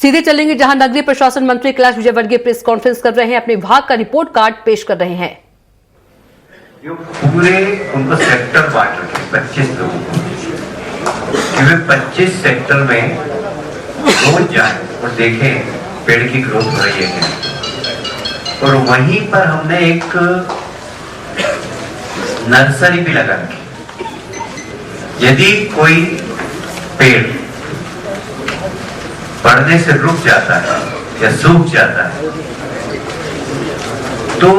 सीधे चलेंगे जहां नगरीय प्रशासन मंत्री कैलाश विजयवर्गीय प्रेस कॉन्फ्रेंस कर रहे हैं, अपने विभाग का रिपोर्ट कार्ड पेश कर रहे हैं। पूरे उनको सेक्टर बांट रखे 25 लोगों को, कि वे 25 सेक्टर में रोज जाए और देखें पेड़ की ग्रोथ हो रही है। और वहीं पर हमने एक नर्सरी भी लगा रखी। यदि कोई पेड़ बढ़ने से रुक जाता है या सूख जाता है तो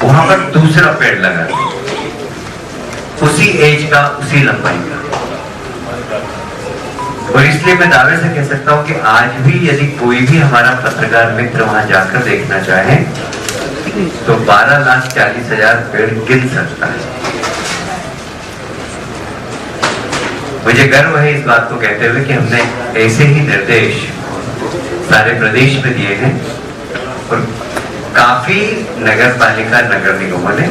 वहां पर दूसरा पेड़ लगा उसी एज का, उसी लंबाई का। और इसलिए मैं दावे से कह सकता हूं कि आज भी यदि कोई भी हमारा पत्रकार मित्र वहां जाकर देखना चाहे तो 12,40,000 पेड़ गिन सकता है। मुझे गर्व है इस बात को कहते हुए कि हमने ऐसे ही निर्देश सारे प्रदेश में दिए हैं और काफी नगर पालिका, नगर निगमों ने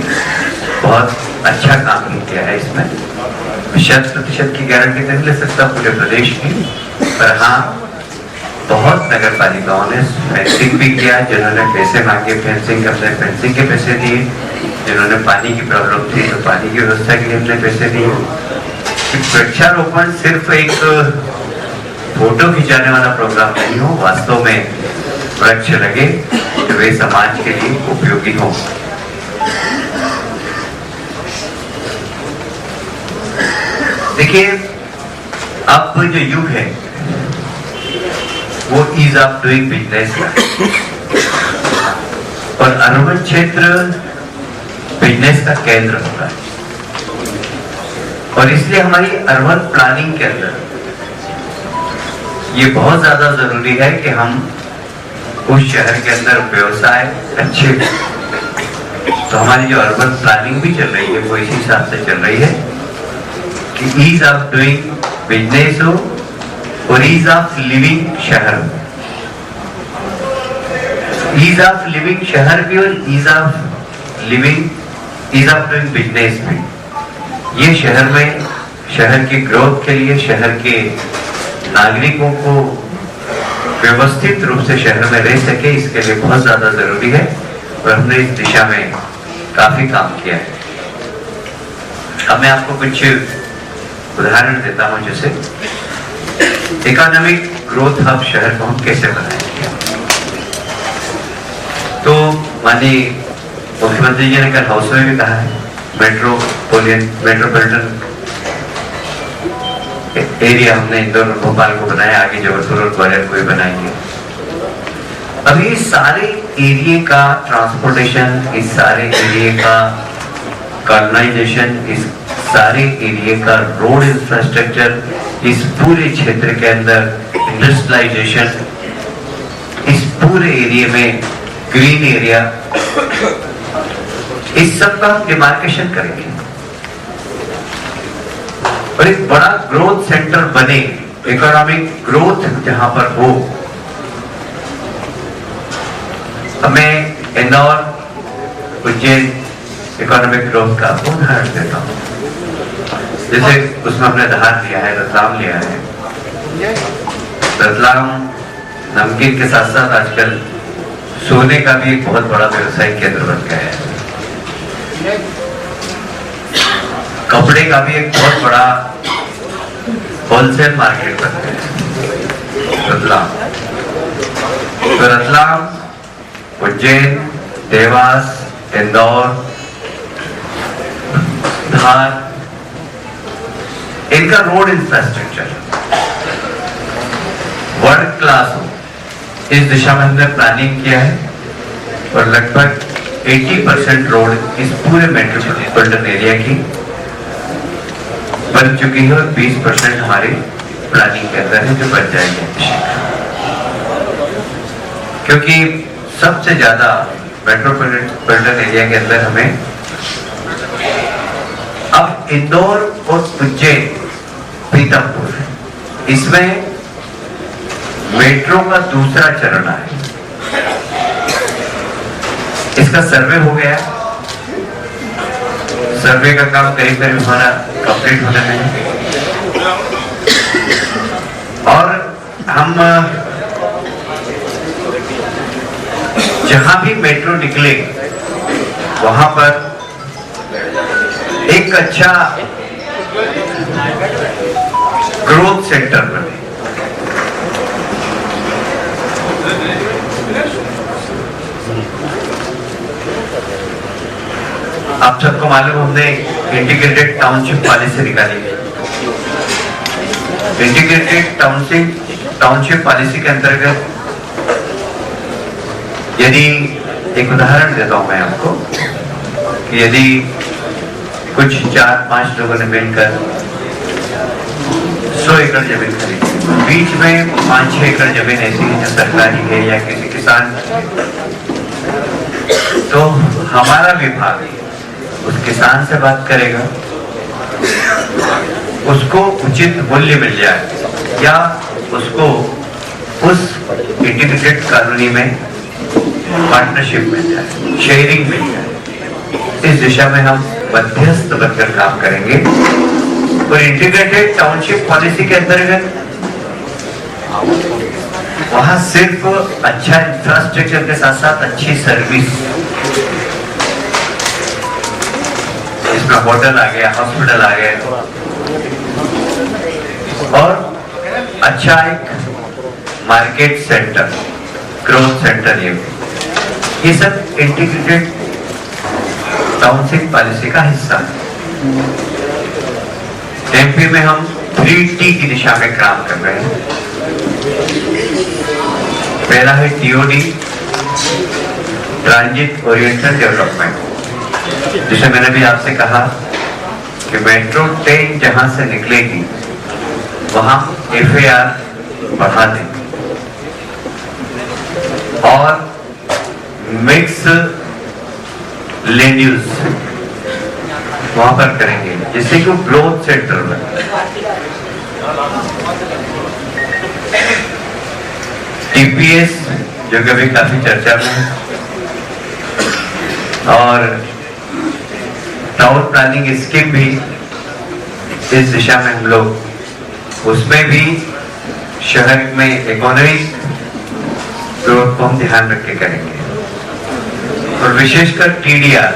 बहुत अच्छा काम किया है। इसमें 100% की गारंटी नहीं ले सकता पूरे प्रदेश की, पर हाँ बहुत नगर पालिकाओं ने फेंसिंग भी किया। जिन्होंने पैसे मांगे फेंसिंग के पैसे दिए, जिन्होंने पानी की प्रॉब्लम थी तो पानी की व्यवस्था के लिए हमने पैसे दिए। वृक्षारोपण सिर्फ एक फोटो खिंचाने वाला प्रोग्राम नहीं हो, वास्तव में वृक्ष लगे तो वे समाज के लिए उपयोगी हो। देखिए अब जो युग है वो ईज ऑफ डूइंग बिजनेस का, और अर्बन क्षेत्र बिजनेस का केंद्र होता है। और इसलिए हमारी अर्बन प्लानिंग के अंदर ये बहुत ज्यादा जरूरी है कि हम उस शहर के अंदर व्यवसाय अच्छे, तो हमारी जो अर्बन प्लानिंग भी चल रही है वो इसी हिसाब से चल रही है कि ईज ऑफ डूइंग बिजनेस हो और ईज ऑफ लिविंग शहर हो। ईज ऑफ लिविंग शहर भी और ईज ऑफ डूइंग बिजनेस भी। ये शहर में शहर की ग्रोथ के लिए, शहर के नागरिकों को व्यवस्थित रूप से शहर में रह सके, इसके लिए बहुत ज्यादा जरूरी है और हमने इस दिशा में काफी काम किया है। अब मैं आपको कुछ उदाहरण देता हूं, जैसे इकोनॉमिक ग्रोथ हब शहर को हम कैसे बनाएंगे। तो माननीय मुख्यमंत्री जी ने कल हाउस में भी कहा है मेट्रोपॉलिटन एरिया हमने इंदौर और भोपाल को बनाया, आगे जबलपुर और ग्वालियर को भी बनाएंगे। अभी इस सारे एरिया का ट्रांसपोर्टेशन, इस सारे एरिया का कॉलोनाइजेशन, इस सारे एरिया का रोड इंफ्रास्ट्रक्चर, इस पूरे क्षेत्र के अंदर इंडस्ट्रियलाइजेशन, इस पूरे एरिया में ग्रीन एरिया, इस सब का डिमार्केशन करेंगे और एक बड़ा ग्रोथ सेंटर बने, इकोनॉमिक ग्रोथ जहां पर हो। मैं इंदौर, उज्जैन इकोनॉमिक ग्रोथ का उदाहरण देता हूं। जैसे उसमें हमने धार लिया है, रतलाम लिया है। रतलाम नमकीन के साथ साथ आजकल सोने का भी एक बहुत बड़ा व्यवसायिक केंद्र बन गया है। कपड़े का भी एक बहुत बड़ा होलसेल मार्केट बन गया है रतलाम। तो रतलाम, उज्जैन, देवास, इंदौर, धार, इनका रोड इंफ्रास्ट्रक्चर वर्ल्ड क्लास हो, इस दिशा में हमने प्लानिंग किया है और लगभग 80% रोड इस पूरे मेट्रोपॉलिटन एरिया की बन चुकी है और 20% हमारी प्लानिंग के अंदर है जो बन जाएगी। क्योंकि सबसे ज्यादा मेट्रोपॉलिटन एरिया के अंदर हमें अब इंदौर और उज्जैन, पीतमपुर, इसमें मेट्रो का दूसरा चरण है। इसका सर्वे हो गया, सर्वे का काम करीब हमारा कंप्लीट होने में, और हम जहां भी मेट्रो निकले वहां पर एक अच्छा ग्रोथ सेंटर बने। आप सबको मालूम, हमने इंटीग्रेटेड टाउनशिप पॉलिसी निकाली है। इंटीग्रेटेड टाउनशिप पॉलिसी के अंतर्गत यदि एक उदाहरण देता हूं मैं आपको कि यदि कुछ 4-5 लोगों ने मिलकर 100 एकड़ जमीन खरीदी, बीच में 5-6 एकड़ जमीन ऐसी है जो सरकारी है या किसी किसान, तो हमारा विभाग उस किसान से बात करेगा, उसको उचित मूल्य मिल जाए या उसको उस इंटीग्रेटेड कॉलोनी में पार्टनरशिप मिल जाए, शेयरिंग मिल जाए। इस दिशा में हम मध्यस्थ बनकर काम करेंगे और इंटीग्रेटेड टाउनशिप पॉलिसी के अंतर्गत वहां सिर्फ अच्छा इंफ्रास्ट्रक्चर के साथ साथ अच्छी सर्विस, इसमें होटल आ गया, हॉस्पिटल आ गया और अच्छा एक मार्केट सेंटर, ग्रोथ सेंटर, ये सब इंटीग्रेटेड टाउनशिप पॉलिसी का हिस्सा है। एमपी में हम 3T की दिशा में काम कर रहे हैं। पहला है TOD, ट्रांजिट ओरिएंटेड डेवलपमेंट, जिसे मैंने भी आपसे कहा कि मेट्रो ट्रेन जहां से निकलेगी वहां FAR बढ़ा दें और मिक्स लैंड यूज वहां पर करेंगे, जिससे कि ग्रोथ सेंटर बने। TPS जो कि अभी काफी चर्चा में है, और टाउन प्लानिंग स्कीम भी इस दिशा में हम लोग, उसमें भी शहर में इकोनॉमिक ग्रोथ को हम ध्यान रख के करेंगे। और विशेषकर TDR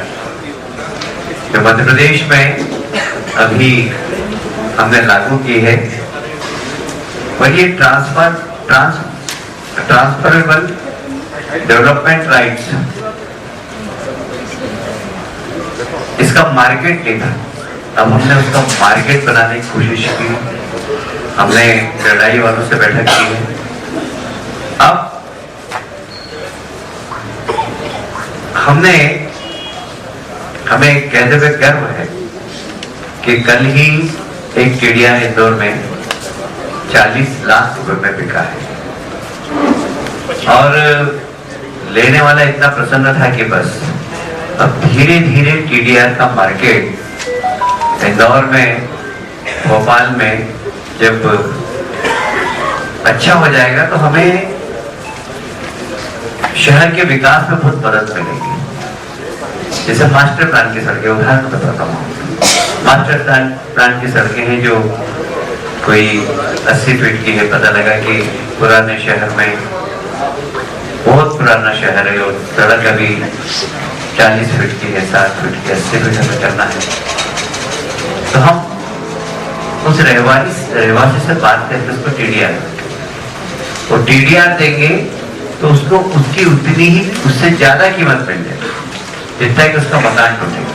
जो मध्य प्रदेश में अभी हमने लागू की है, और ये ट्रांसफरेबल डेवलपमेंट राइट्स, इसका मार्केट नहीं था, अब हमने उसका मार्केट बनाने की कोशिश की। हमने लड़ाई वालों से बैठक की है। अब हमें कहते हुए गर्व है कि कल ही एक TDR इंदौर में 40 लाख रुपए में बिका है, और लेने वाला इतना प्रसन्न था कि बस अब धीरे धीरे TDR का मार्केट इंदौर में, भोपाल में जब अच्छा हो जाएगा तो हमें शहर के विकास में बहुत मदद मिलेगी। जैसे मास्टर प्लान की सड़कें, उदाहरण बताता हूँ। मास्टर प्लान की सड़कें हैं जो कोई 80 फीट की है, पता लगा कि पुराने शहर में, बहुत पुराना शहर है और सड़क अभी 40 फीट की है, 60 फीट की, 80 फीट हमें करना है, तो हम उस रहवासी से बात करके उसको TDR, और TDR देंगे तो उसको उसकी उतनी ही, उससे ज्यादा कीमत मिल जाएगी जितना कि उसका मकान टूटेगा।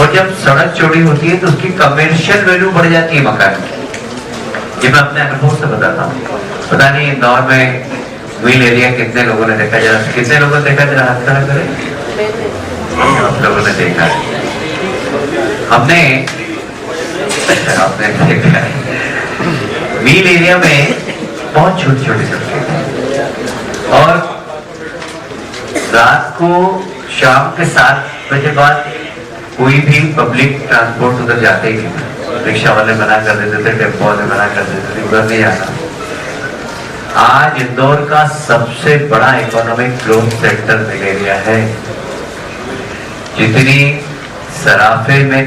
और जब सड़क चौड़ी होती है तो उसकी कमर्शियल वैल्यू बढ़ जाती है मकान की। ये मैं अपने अनुभव से बताता हूँ। पता नहीं इंदौर में व्हील एरिया कितने लोगों ने देखा, जरा कितने लोगों ने देखा, जरा हाथ खड़ा करें। आप लोगों ने देखा, आपने देखा व्हील एरिया में बहुत छोटी छोटी सड़कें, और रात को शाम के 7 बजे बाद कोई भी पब्लिक ट्रांसपोर्ट उधर जाते ही नहीं। रिक्शा वाले मना कर देते थे, टेम्पो वाले मना कर देते थे, उधर नहीं जाना। आज इंदौर का सबसे बड़ा economic growth centre mill area है। जितनी सराफे में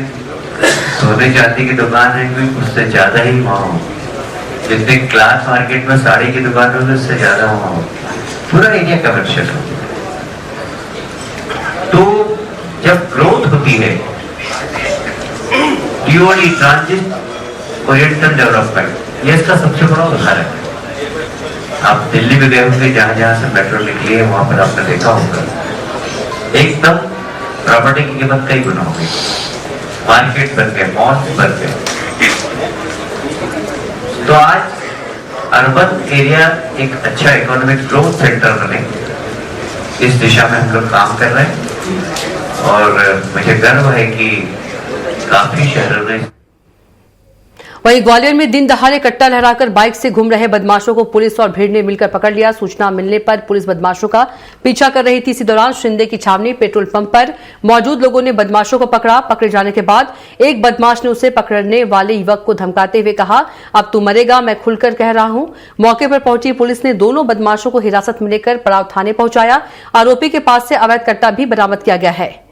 सोने चांदी की दुकान है, उससे ज्यादा ही वहां जितने क्लास मार्केट में साड़ी की दुकान होगी उससे ज्यादा वहां पूरा एरिया कमर्शियल हो। तो जब ग्रोथ होती है टीओडी ट्रांजिट ओरिएंटल डेवलपमेंट, ये इसका सबसे बड़ा उदाहरण है। आप दिल्ली में गए होंगे, जहां जहां से मेट्रो निकली है वहां पर आपने देखा होगा एकदम प्रॉपर्टी की कीमत कई गुना हो गई, मार्केट बन गए, मॉल बन गए। तो आज अर्बन एरिया एक अच्छा इकोनॉमिक ग्रोथ सेंटर बने, इस दिशा में हम लोग काम कर रहे हैं और मुझे गर्व है कि काफी शहरों में। वहीं ग्वालियर में दिन दहाड़े कट्टा लहराकर बाइक से घूम रहे बदमाशों को पुलिस और भीड़ ने मिलकर पकड़ लिया। सूचना मिलने पर पुलिस बदमाशों का पीछा कर रही थी। इसी दौरान शिंदे की छावनी पेट्रोल पंप पर मौजूद लोगों ने बदमाशों को पकड़ा। पकड़े जाने के बाद एक बदमाश ने उसे पकड़ने वाले युवक को धमकाते हुए कहा, अब तू मरेगा, मैं खुलकर कह रहा हूं। मौके पर पहुंची पुलिस ने दोनों बदमाशों को हिरासत में लेकर पड़ाव थाने पहुंचाया। आरोपी के पास से अवैध कट्टा भी बरामद किया गया है।